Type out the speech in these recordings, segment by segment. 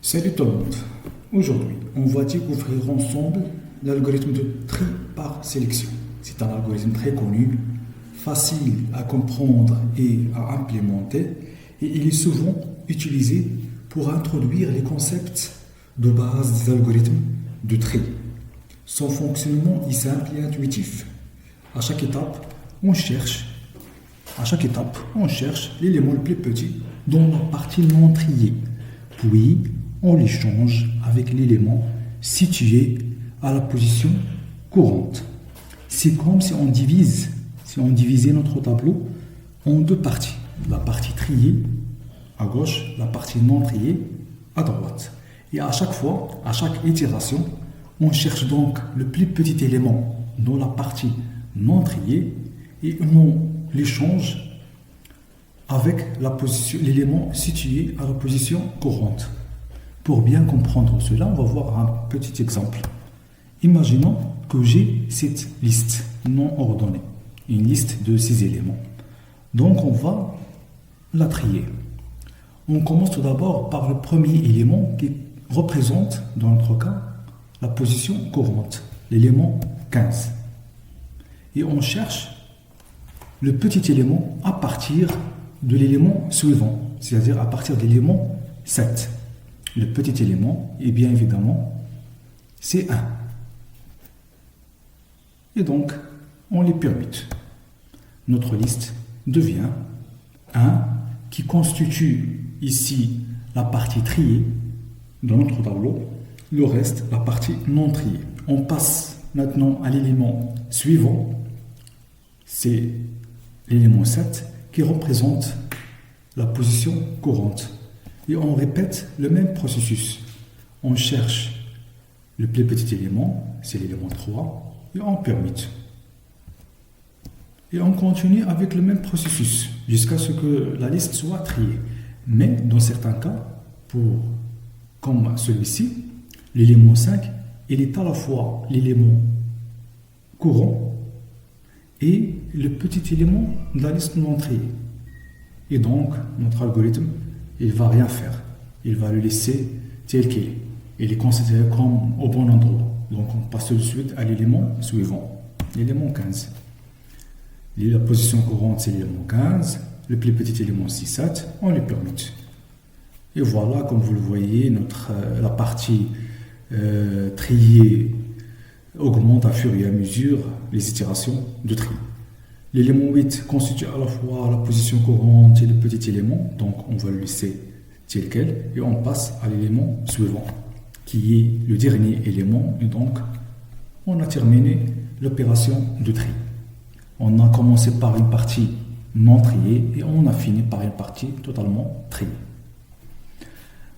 Salut tout le monde. Aujourd'hui, on va découvrir ensemble l'algorithme de tri par sélection. C'est un algorithme très connu, facile à comprendre et à implémenter, et il est souvent utilisé pour introduire les concepts de base des algorithmes de tri. Son fonctionnement est simple et intuitif. À chaque étape, on cherche l'élément le plus petit dans la partie non triée. Puis, on l'échange avec l'élément situé à la position courante. C'est comme si on divisait notre tableau en deux parties. La partie triée à gauche, la partie non triée à droite. Et à chaque fois, à chaque itération, on cherche donc le plus petit élément dans la partie non triée et on l'échange avec l'élément situé à la position courante. Pour bien comprendre cela, on va voir un petit exemple. Imaginons que j'ai cette liste non ordonnée, une liste de 6 éléments. Donc on va la trier. On commence tout d'abord par le premier élément qui représente, dans notre cas, la position courante, l'élément 15. Et on cherche le petit élément à partir de l'élément suivant, c'est-à-dire à partir de l'élément 7. Le petit élément, et bien évidemment, c'est 1. Et donc, on les permute. Notre liste devient 1 qui constitue ici la partie triée dans notre tableau, le reste, la partie non triée. On passe maintenant à l'élément suivant, c'est l'élément 7 qui représente la position courante. Et on répète le même processus. On cherche le plus petit élément, c'est l'élément 3, et on permute. Et on continue avec le même processus jusqu'à ce que la liste soit triée. Mais dans certains cas, comme celui-ci, l'élément 5, il est à la fois l'élément courant et le petit élément de la liste non triée. Et donc, notre algorithme, il ne va rien faire. Il va le laisser tel qu'il est. Il est considéré comme au bon endroit. Donc, on passe tout de suite à l'élément suivant, l'élément 15. La position courante, c'est l'élément 15. Le plus petit élément, c'est 7. On le permute. Et voilà, comme vous le voyez, la partie triée augmente à fur et à mesure les itérations de tri. L'élément 8 constitue à la fois la position courante et le petit élément, donc on va le laisser tel quel, et on passe à l'élément suivant, qui est le dernier élément, et donc on a terminé l'opération de tri. On a commencé par une partie non triée, et on a fini par une partie totalement triée.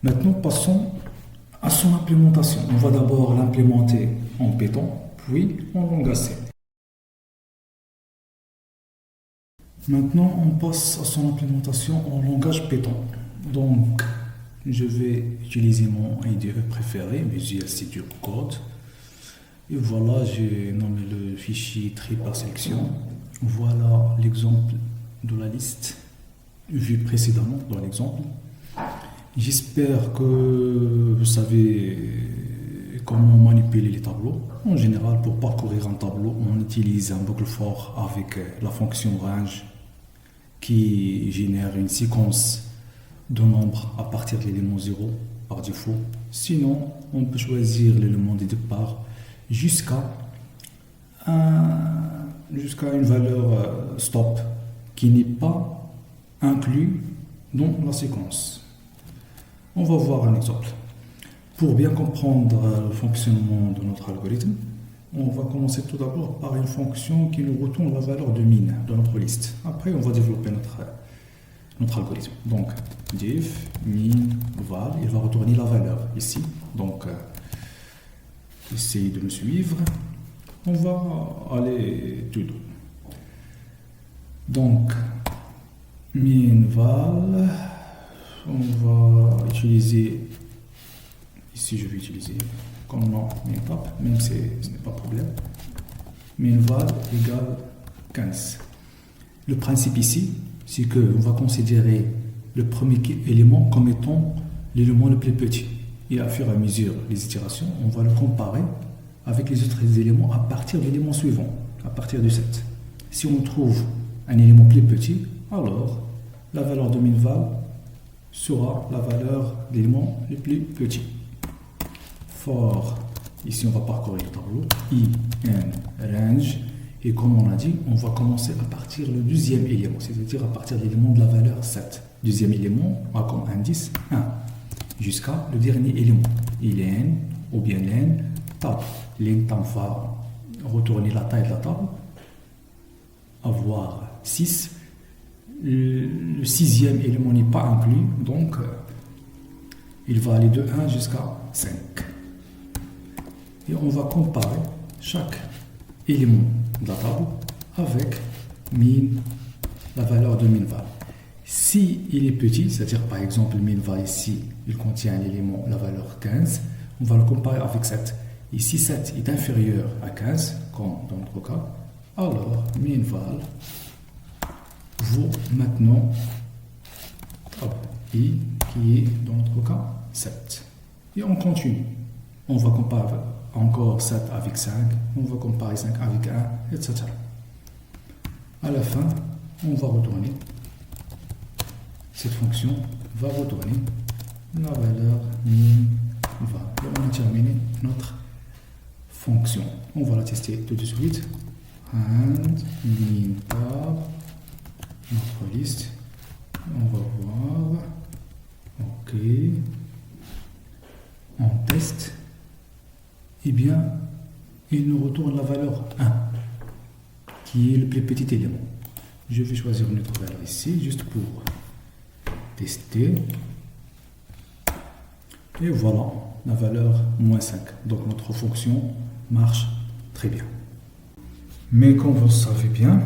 Maintenant, passons à son implémentation. On va d'abord l'implémenter en Python, puis en langage C. Maintenant, on passe à son implémentation en langage Python. Donc, je vais utiliser mon IDE préféré, Visual Studio Code. Et voilà, j'ai nommé le fichier tri par sélection. Voilà l'exemple de la liste vue précédemment dans l'exemple. J'espère que vous savez comment manipuler les tableaux. En général, pour parcourir un tableau, on utilise un boucle for avec la fonction range qui génère une séquence de nombres à partir de l'élément 0 par défaut. Sinon, on peut choisir l'élément de départ jusqu'à une valeur stop qui n'est pas inclus dans la séquence. On va voir un exemple. Pour bien comprendre le fonctionnement de notre algorithme, on va commencer tout d'abord par une fonction qui nous retourne la valeur de min de notre liste. Après, on va développer notre algorithme. Donc, diff min val, il va retourner la valeur ici. Donc, essayez de me suivre. On va aller tout droit. Donc, min val, on va utiliser, ici je vais utiliser comme nom min-top, même si ce n'est pas de problème, min-val égale 15. Le principe ici, c'est qu'on va considérer le premier élément comme étant l'élément le plus petit. et à fur et à mesure les itérations, on va le comparer avec les autres éléments à partir de l'élément suivant, à partir de 7. Si on trouve un élément plus petit, alors la valeur de min-val sera la valeur de l'élément le plus petit. For, ici on va parcourir le tableau, range, et comme on a dit, on va commencer à partir du deuxième élément, c'est-à-dire à partir de l'élément de la valeur 7. Deuxième élément a comme indice 1, jusqu'à le dernier élément, len ou bien len tab. Len tab va retourner la taille de la table, avoir 6. Le sixième élément n'est pas inclus, donc il va aller de 1 jusqu'à 5. Et on va comparer chaque élément de la table avec la valeur de min-val. Si il est petit, c'est-à-dire par exemple min-val ici, il contient l'élément, la valeur 15, on va le comparer avec 7. Et si 7 est inférieur à 15, comme dans notre cas, alors min-val vaut maintenant i qui est dans notre cas 7. Et on continue. On va comparer encore 7 avec 5, on va comparer 5 avec 1, etc. À la fin, on va retourner. Cette fonction va retourner la valeur min-val. Et on a terminé notre fonction. On va la tester tout de suite. And min-tab, notre liste. On va voir. OK. On teste. Eh bien, il nous retourne la valeur 1, qui est le plus petit élément. Je vais choisir une autre valeur ici, juste pour tester. Et voilà, la valeur moins 5. Donc notre fonction marche très bien. Mais comme vous le savez bien,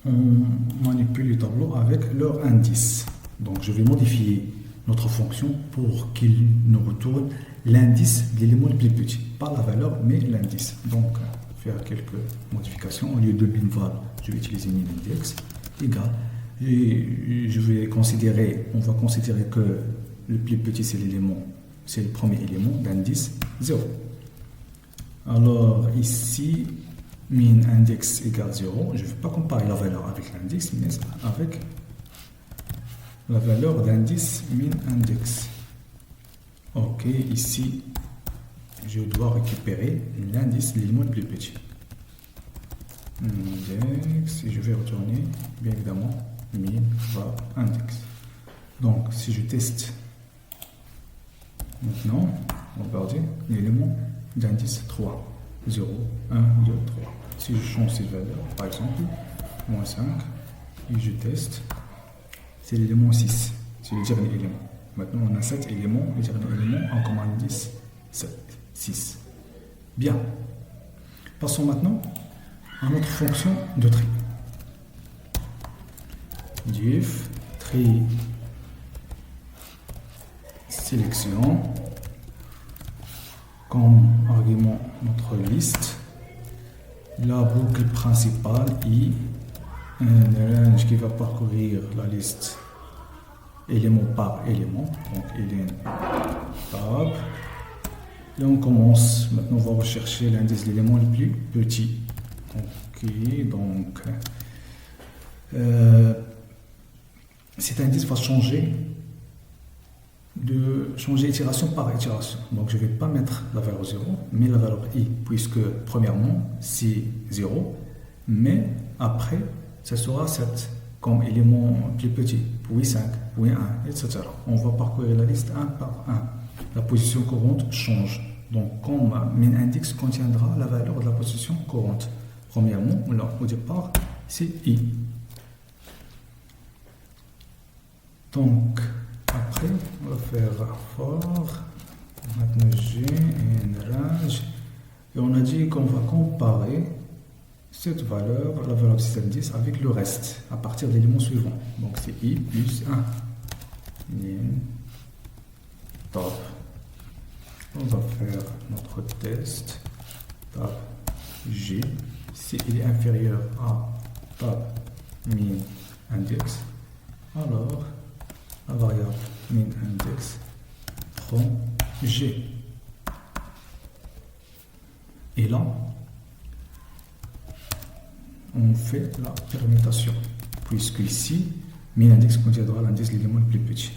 on manipule le tableau avec leur indice. Donc je vais modifier notre fonction pour qu'il nous retourne l'indice de l'élément le plus petit. Pas la valeur, mais l'indice. Donc, faire quelques modifications. Au lieu de min-val, je vais utiliser min-index égal. Et je vais considérer, on va considérer que le plus petit c'est l'élément, c'est le premier élément d'indice 0. Alors ici, min-index égale 0. Je ne vais pas comparer la valeur avec l'indice, mais avec la valeur d'indice min-index. OK, ici, je dois récupérer l'indice de l'élément le plus petit. Index, et je vais retourner, bien évidemment, min-val index. Donc, si je teste maintenant, regardez l'élément d'indice 3, 0, 1, 2, 3. Si je change cette valeur, par exemple, moins 5, et je teste, c'est l'élément 6, c'est le dernier élément. Maintenant, on a 7 éléments, le dernier élément en comme indice 7, 6. Bien. Passons maintenant à notre fonction de tri. Diff, tri, sélection, comme argument notre liste, la boucle principale i, un range qui va parcourir la liste élément par élément, donc elen tab. Et on commence, maintenant on va rechercher l'indice de l'élément le plus petit. Ok, donc cet indice va changer itération par itération. Donc je ne vais pas mettre la valeur 0, mais la valeur i, puisque premièrement c'est 0, mais après ça sera 7 comme élément plus petit, puis 5, puis 1, etc. On va parcourir la liste 1 par 1. La position courante change. Donc, comme min-index contiendra la valeur de la position courante. Premièrement, là, au départ, c'est i. Donc, après, on va faire for. Maintenant, j'ai un range. Et on a dit qu'on va comparer cette valeur, la valeur de cet indice, avec le reste, à partir de l'élément suivant. Donc, c'est i plus 1. Top. On va faire notre test. Tab G. Si il est inférieur à tab min index, alors la variable min index from G. Et là, on fait la permutation, puisque ici, min index contiendra l'indice de l'élément le plus petit.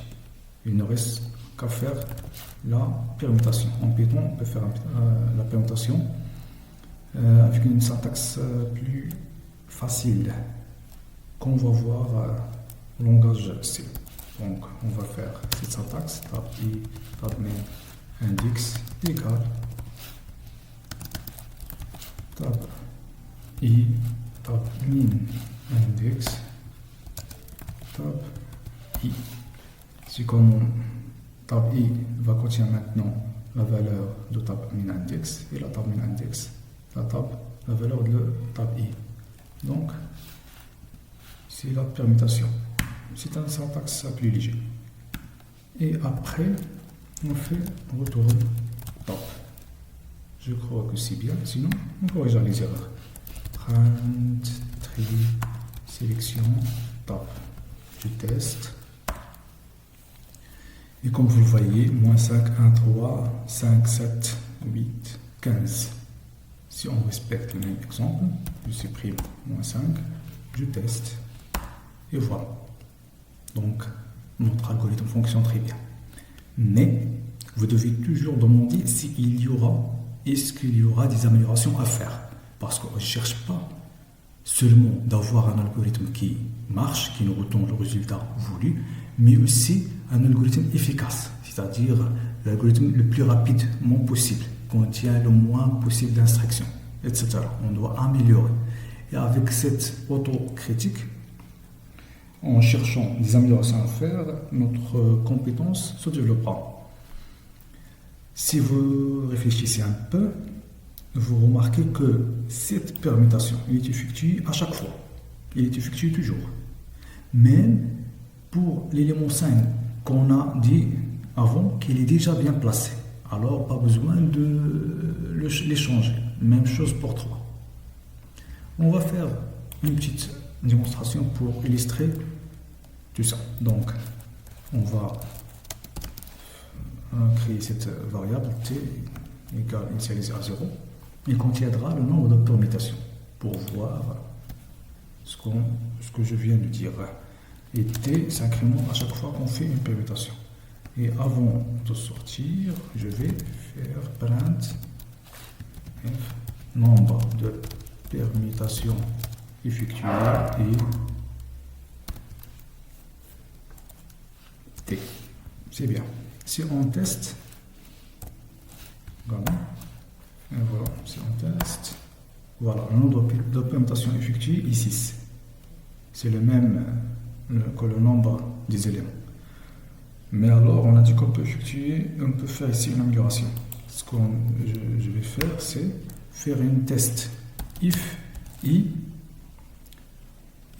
Il ne reste qu'à faire la permutation. En Python, on peut faire la permutation avec une syntaxe plus facile qu'on va voir au langage C. Donc, on va faire cette syntaxe, tab i, tab min index égale tab i, tab min index tab i. Si comme tab i va contenir maintenant la valeur de tab min index et la tab min index la valeur de tab i. Donc, c'est la permutation. C'est un syntaxe plus léger. Et après, on fait retour top. Je crois que c'est bien. Sinon, on corrige les erreurs. Print, tri, sélection, top. Je teste. Et comme vous le voyez, moins 5, 1, 3, 5, 7, 8, 15. Si on respecte le même exemple, je supprime moins 5, je teste. Et voilà. Donc, notre algorithme fonctionne très bien. Mais, vous devez toujours demander est-ce qu'il y aura des améliorations à faire. Parce qu'on ne cherche pas seulement d'avoir un algorithme qui marche, qui nous retourne le résultat voulu, mais aussi un algorithme efficace, c'est-à-dire l'algorithme le plus rapidement possible, contient le moins possible d'instructions, etc. On doit améliorer. Et avec cette autocritique, en cherchant des améliorations à faire, notre compétence se développera. Si vous réfléchissez un peu, vous remarquez que cette permutation est effectuée à chaque fois. Elle est effectuée toujours. Même pour l'élément 5 qu'on a dit avant qu'il est déjà bien placé. Alors, pas besoin de les changer. Même chose pour 3. On va faire une petite démonstration pour illustrer tout ça. Donc, on va créer cette variable t égale initialisée à 0. Il contiendra le nombre de permutations pour voir ce que je viens de dire. Et t s'incrémente à chaque fois qu'on fait une permutation. Et avant de sortir, je vais faire print f nombre de permutations effectuées et t. C'est bien. Si on teste, voilà, et voilà, si on teste, voilà, le nombre de permutations effectuées est 6. C'est le même que le nombre des éléments. Mais alors, on a dit qu'on peut faire ici une amélioration. Ce que je vais faire, c'est faire une test if i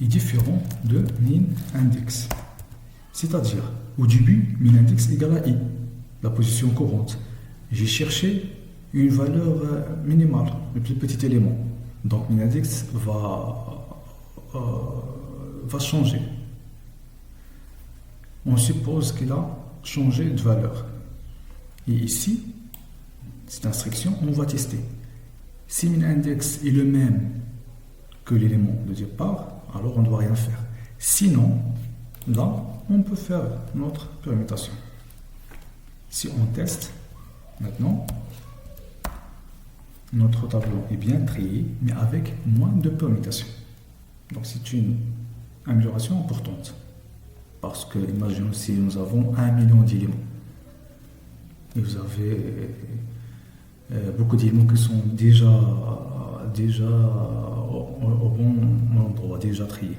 est différent de min index. C'est-à-dire, au début, min index égale à i, la position courante. J'ai cherché une valeur minimale, le plus petit élément. Donc, min index va changer. On suppose qu'il a changé de valeur. Et ici, cette instruction, on va tester. Si min index est le même que l'élément de départ, alors on ne doit rien faire. Sinon, là, on peut faire notre permutation. Si on teste, maintenant, notre tableau est bien trié, mais avec moins de permutations. Donc c'est une amélioration importante. Parce que, imaginons si nous avons 1 million d'éléments. Et vous avez beaucoup d'éléments qui sont déjà au bon endroit, déjà triés.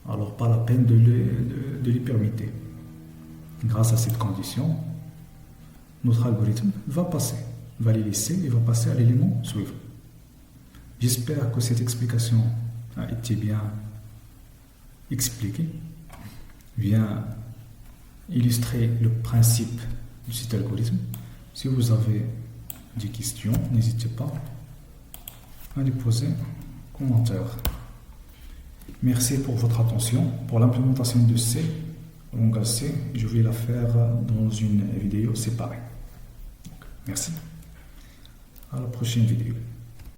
Alors, pas la peine de les permuter. Grâce à cette condition, notre algorithme va les laisser et va passer à l'élément suivant. J'espère que cette explication a été bien expliquée, vient illustrer le principe de cet algorithme. Si vous avez des questions, n'hésitez pas à les poser en commentaire. Merci pour votre attention. Pour l'implémentation de C, langage C, je vais la faire dans une vidéo séparée. Merci. À la prochaine vidéo.